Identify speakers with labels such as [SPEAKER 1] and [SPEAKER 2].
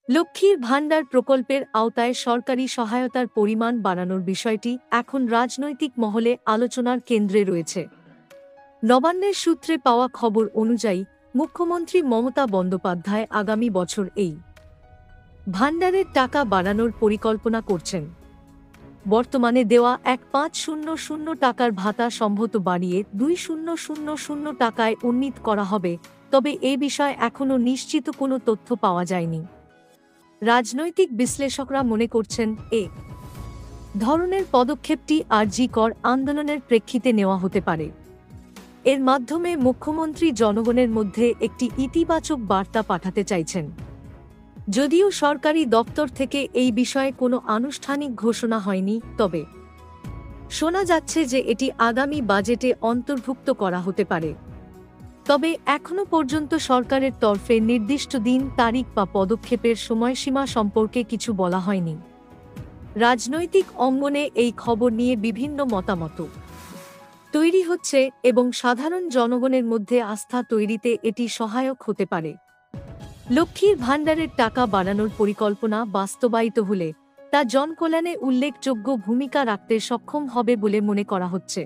[SPEAKER 1] লক্ষ্মীর ভাণ্ডার প্রকল্পের আওতায় সরকারি সহায়তার পরিমাণ বাড়ানোর বিষয়টি এখন রাজনৈতিক মহলে আলোচনার কেন্দ্রে রয়েছে। নবান্নের সূত্রে পাওয়া খবর অনুযায়ী মুখ্যমন্ত্রী মমতা বন্দ্যোপাধ্যায় আগামী বছর এই ভাণ্ডারের টাকা বাড়ানোর পরিকল্পনা করছেন। বর্তমানে দেওয়া ১,৫০০ টাকার ভাতা সম্ভবত বাড়িয়ে ২,০০০ টাকায় উন্নীত করা হবে, তবে এ বিষয়ে এখনও নিশ্চিত কোনো তথ্য পাওয়া যায়নি। রাজনৈতিক বিশ্লেষকরা মনে করছেন এ ধরনের পদক্ষেপটি আরজি-কর আন্দোলনের প্রেক্ষিতে নেওয়া হতে পারে। এর মাধ্যমে মুখ্যমন্ত্রী জনগণের মধ্যে একটি ইতিবাচক বার্তা পাঠাতে চাইছেন। যদিও সরকারি দপ্তর থেকে এই বিষয়ে কোনো আনুষ্ঠানিক ঘোষণা হয়নি, তবে শোনা যাচ্ছে যে এটি আগামী বাজেটে অন্তর্ভুক্ত করা হতে পারে। তবে এখনও পর্যন্ত সরকারের তরফে নির্দিষ্ট দিন, তারিখ বা পদক্ষেপের সময়সীমা সম্পর্কে কিছু বলা হয়নি। রাজনৈতিক অঙ্গনে এই খবর নিয়ে বিভিন্ন মতামত তৈরি হচ্ছে এবং সাধারণ জনগণের মধ্যে আস্থা তৈরিতে এটি সহায়ক হতে পারে। লক্ষ্মীর ভাণ্ডারের টাকা বাড়ানোর পরিকল্পনা বাস্তবায়িত হলে তা জনকল্যাণে উল্লেখযোগ্য ভূমিকা রাখতে সক্ষম হবে বলে মনে করা হচ্ছে।